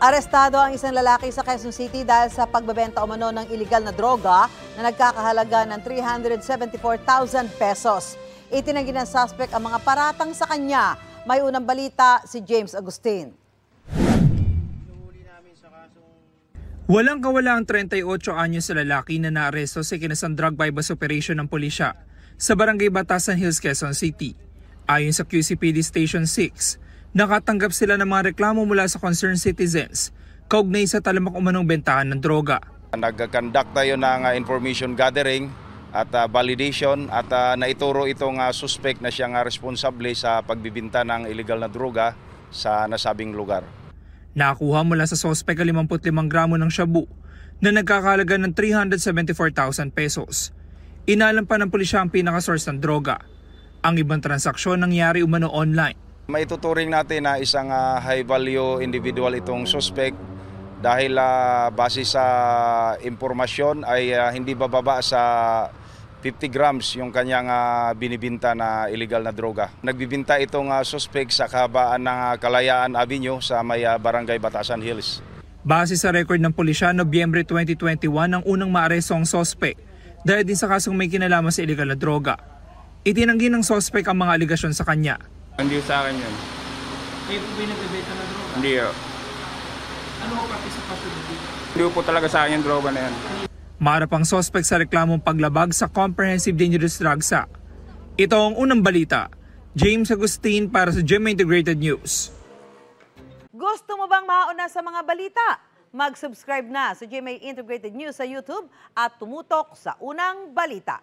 Arestado ang isang lalaki sa Quezon City dahil sa pagbebenta umano ng iligal na droga na nagkakahalaga ng 374,000 pesos. Itinanggi ng suspect ang mga paratang sa kanya. May unang balita si James Agustin. Walang kawala ang 38 anyos na lalaki na naaresto sa ikinasang drug bypass operation ng pulisya sa Barangay Batasan Hills, Quezon City. Ayon sa QCPD Station 6, nakatanggap sila ng mga reklamo mula sa concerned citizens kaugnay sa talamak umanong bentahan ng droga. Nag-conduct tayo ng information gathering at validation at naituro itong suspect na siyang responsable sa pagbibinta ng illegal na droga sa nasabing lugar. Nakuha mula sa suspect 55 gramo ng shabu na nagkakahalaga ng 374,000 pesos. Inalam pa ng pulisya ang pinaka-source ng droga. Ang ibang transaksyon nangyari umano online. Maituturing natin na isang high value individual itong suspect dahil base sa impormasyon ay hindi bababa sa 50 grams yung kanyang binibinta na illegal na droga. Nagbibinta itong suspect sa kahabaan ng Kalayaan Avenue sa may Barangay Batasan Hills. Base sa record ng pulisya, Nobyembre 2021 ang unang maaresto ang suspect dahil din sa kasong may kinalaman sa illegal na droga. Itinanggi ng suspect ang mga aligasyon sa kanya. Hindi sa akin yun. Kayo po binibenta na droga? Hindi o. Ano ko participation dito? Hindi po talaga sa akin yung droga na yan. Maharap ang suspect sa reklamong paglabag sa Comprehensive Dangerous Drugs Act. Ito ang unang balita. James Agustin para sa GMA Integrated News. Gusto mo bang mauna sa mga balita? Mag-subscribe na sa GMA Integrated News sa YouTube at tumutok sa unang balita.